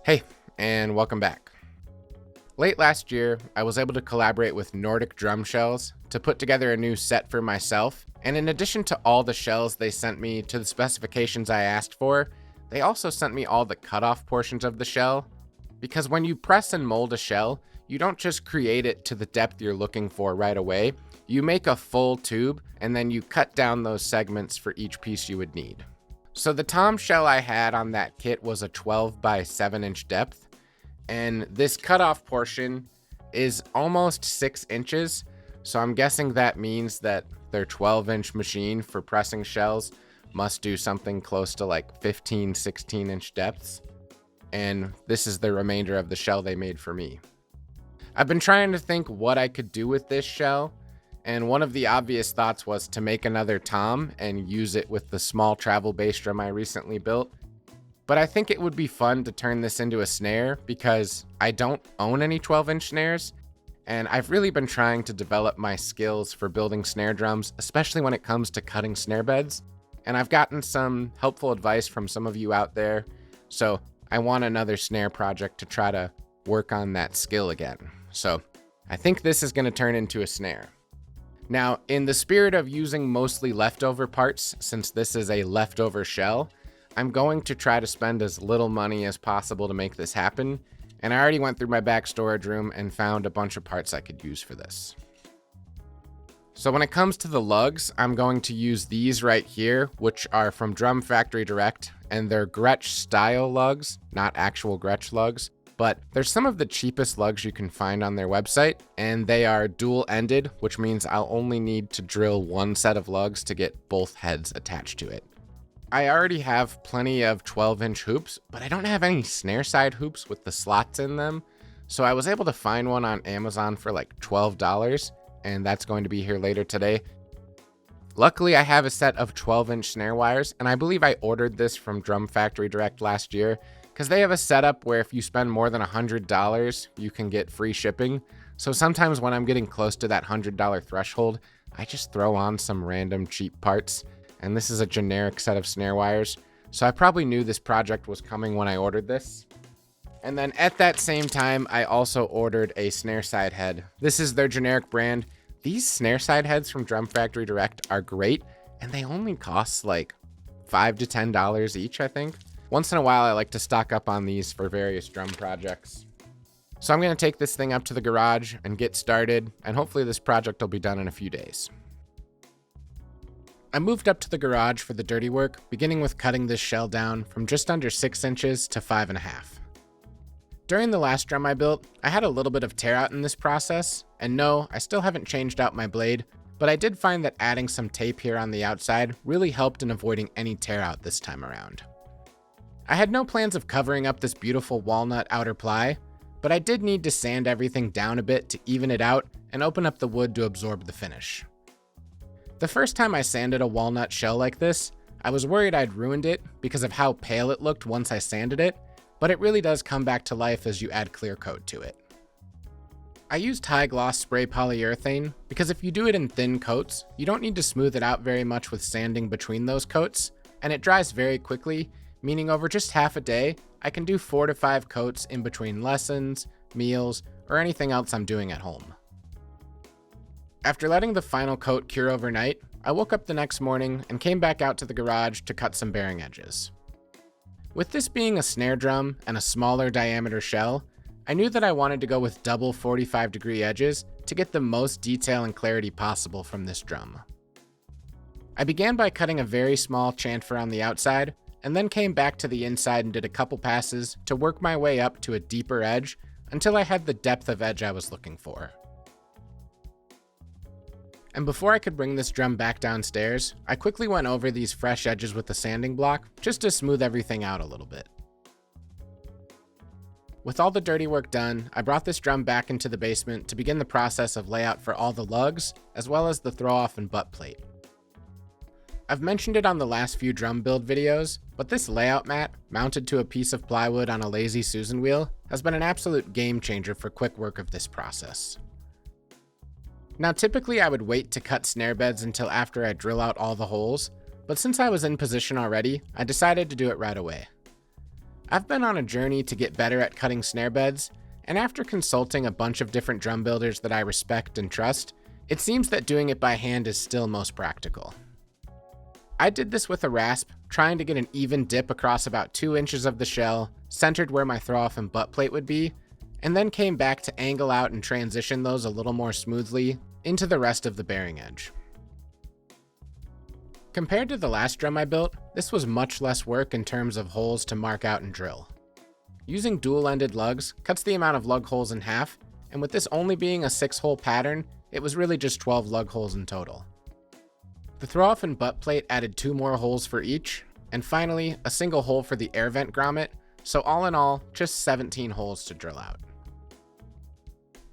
Hey, and welcome back. Late last year, I was able to collaborate with Nordic Drum Shells to put together a new set for myself, and in addition to all the shells they sent me to the specifications I asked for, they also sent me all the cutoff portions of the shell, because when you press and mold a shell, you don't just create it to the depth you're looking for right away, you make a full tube, and then you cut down those segments for each piece you would need. So the tom shell I had on that kit was a 12 by 7 inch depth, and this cutoff portion is almost 6 inches, so I'm guessing that means that their 12-inch machine for pressing shells must do something close to like 15, 16-inch depths, and this is the remainder of the shell they made for me. I've been trying to think what I could do with this shell, and one of the obvious thoughts was to make another tom and use it with the small travel bass drum I recently built. But I think it would be fun to turn this into a snare because I don't own any 12-inch snares, and I've really been trying to develop my skills for building snare drums, especially when it comes to cutting snare beds. And I've gotten some helpful advice from some of you out there, so I want another snare project to try to work on that skill again. So I think this is going to turn into a snare. Now, in the spirit of using mostly leftover parts, since this is a leftover shell, I'm going to try to spend as little money as possible to make this happen, and I already went through my back storage room and found a bunch of parts I could use for this. So when it comes to the lugs, I'm going to use these right here, which are from Drum Factory Direct, and they're Gretsch style lugs, not actual Gretsch lugs. But they're some of the cheapest lugs you can find on their website, and they are dual-ended, which means I'll only need to drill one set of lugs to get both heads attached to it. I already have plenty of 12-inch hoops, but I don't have any snare side hoops with the slots in them, so I was able to find one on Amazon for like $12, and that's going to be here later today. Luckily, I have a set of 12-inch snare wires, and I believe I ordered this from Drum Factory Direct last year, because they have a setup where if you spend more than $100, you can get free shipping. So sometimes when I'm getting close to that $100 threshold, I just throw on some random cheap parts. And this is a generic set of snare wires. So I probably knew this project was coming when I ordered this. And then at that same time, I also ordered a snare side head. This is their generic brand. These snare side heads from Drum Factory Direct are great, and they only cost like $5 to $10 each, I think. Once in a while, I like to stock up on these for various drum projects. So I'm going to take this thing up to the garage and get started, and hopefully this project will be done in a few days. I moved up to the garage for the dirty work, beginning with cutting this shell down from just under 6 inches to 5.5. During the last drum I built, I had a little bit of tear out in this process, and no, I still haven't changed out my blade, but I did find that adding some tape here on the outside really helped in avoiding any tear out this time around. I had no plans of covering up this beautiful walnut outer ply, but I did need to sand everything down a bit to even it out and open up the wood to absorb the finish. The first time I sanded a walnut shell like this, I was worried I'd ruined it because of how pale it looked once I sanded it, but it really does come back to life as you add clear coat to it. I used high gloss spray polyurethane because if you do it in thin coats, you don't need to smooth it out very much with sanding between those coats, and it dries very quickly, meaning over just half a day, I can do 4 to 5 coats in between lessons, meals, or anything else I'm doing at home. After letting the final coat cure overnight, I woke up the next morning and came back out to the garage to cut some bearing edges. With this being a snare drum and a smaller diameter shell, I knew that I wanted to go with double 45-degree edges to get the most detail and clarity possible from this drum. I began by cutting a very small chamfer on the outside, and then came back to the inside and did a couple passes to work my way up to a deeper edge until I had the depth of edge I was looking for. And before I could bring this drum back downstairs, I quickly went over these fresh edges with the sanding block just to smooth everything out a little bit. With all the dirty work done, I brought this drum back into the basement to begin the process of layout for all the lugs, as well as the throw-off and butt plate. I've mentioned it on the last few drum build videos, but this layout mat, mounted to a piece of plywood on a Lazy Susan wheel, has been an absolute game changer for quick work of this process. Now typically I would wait to cut snare beds until after I drill out all the holes, but since I was in position already, I decided to do it right away. I've been on a journey to get better at cutting snare beds, and after consulting a bunch of different drum builders that I respect and trust, it seems that doing it by hand is still most practical. I did this with a rasp, trying to get an even dip across about 2 inches of the shell, centered where my throw-off and butt plate would be, and then came back to angle out and transition those a little more smoothly into the rest of the bearing edge. Compared to the last drum I built, this was much less work in terms of holes to mark out and drill. Using dual-ended lugs cuts the amount of lug holes in half, and with this only being a 6-hole pattern, it was really just 12 lug holes in total. The throw-off and butt plate added 2 more holes for each, and finally, a single hole for the air vent grommet, so all in all, just 17 holes to drill out.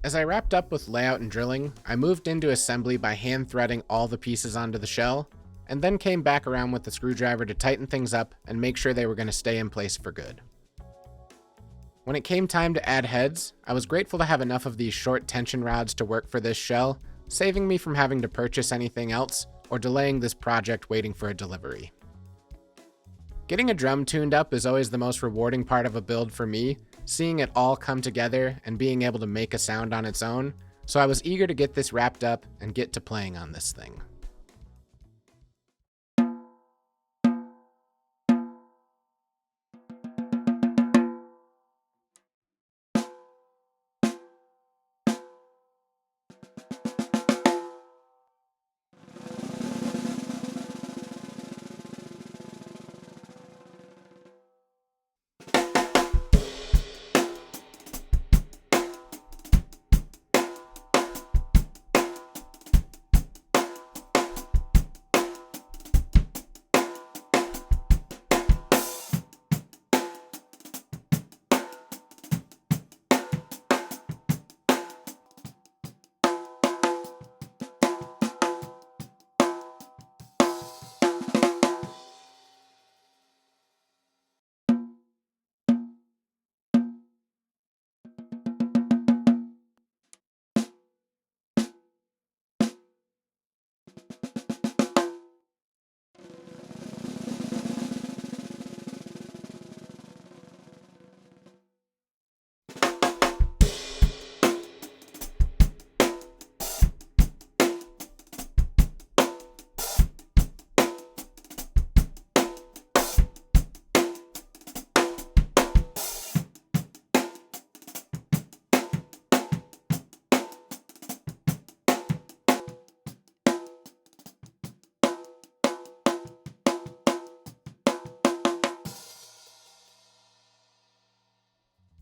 As I wrapped up with layout and drilling, I moved into assembly by hand threading all the pieces onto the shell, and then came back around with the screwdriver to tighten things up and make sure they were going to stay in place for good. When it came time to add heads, I was grateful to have enough of these short tension rods to work for this shell, saving me from having to purchase anything else or delaying this project waiting for a delivery. Getting a drum tuned up is always the most rewarding part of a build for me, seeing it all come together and being able to make a sound on its own, so I was eager to get this wrapped up and get to playing on this thing.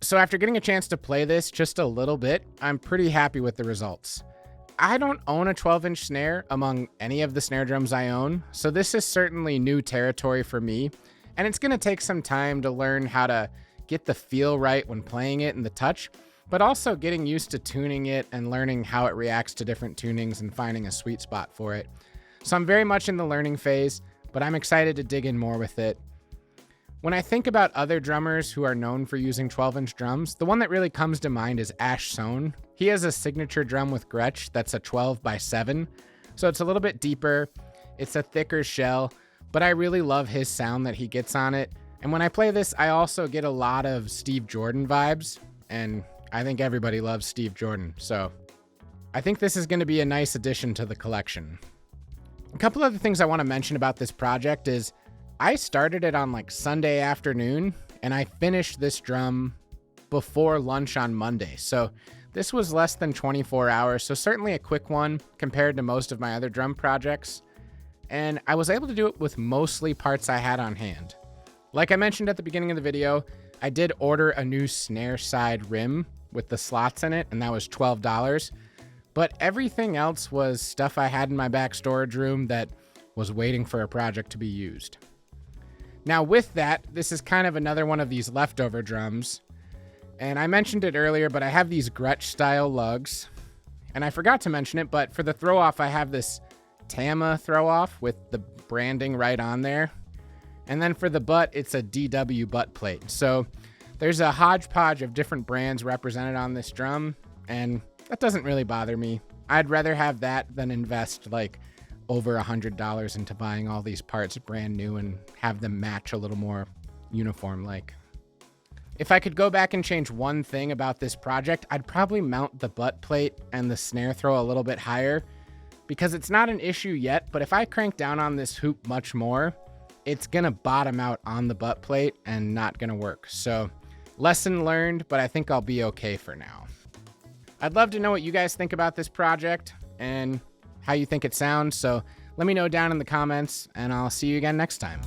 So after getting a chance to play this just a little bit, I'm pretty happy with the results. I don't own a 12-inch snare among any of the snare drums I own, so this is certainly new territory for me, and it's going to take some time to learn how to get the feel right when playing it and the touch, but also getting used to tuning it and learning how it reacts to different tunings and finding a sweet spot for it. So I'm very much in the learning phase, but I'm excited to dig in more with it. When I think about other drummers who are known for using 12-inch drums, the one that really comes to mind is Ash Sohn. He has a signature drum with Gretsch that's a 12x7, so it's a little bit deeper, it's a thicker shell, but I really love his sound that he gets on it. And when I play this, I also get a lot of Steve Jordan vibes, and I think everybody loves Steve Jordan, so I think this is going to be a nice addition to the collection. A couple other things I want to mention about this project is I started it on like Sunday afternoon, and I finished this drum before lunch on Monday. So this was less than 24 hours, so certainly a quick one compared to most of my other drum projects. And I was able to do it with mostly parts I had on hand. Like I mentioned at the beginning of the video, I did order a new snare side rim with the slots in it, and that was $12. But everything else was stuff I had in my back storage room that was waiting for a project to be used. Now with that, this is kind of another one of these leftover drums. And I mentioned it earlier, but I have these Gretsch style lugs. And I forgot to mention it, but for the throw off, I have this Tama throw off with the branding right on there. And then for the butt, it's a DW butt plate. So there's a hodgepodge of different brands represented on this drum, and that doesn't really bother me. I'd rather have that than invest like over $100 into buying all these parts brand new and have them match a little more uniform like. If I could go back and change one thing about this project, I'd probably mount the butt plate and the snare throw a little bit higher, because it's not an issue yet, but if I crank down on this hoop much more, it's gonna bottom out on the butt plate and not gonna work. So lesson learned, but I think I'll be okay for now. I'd love to know what you guys think about this project and how you think it sounds, so let me know down in the comments, and I'll see you again next time.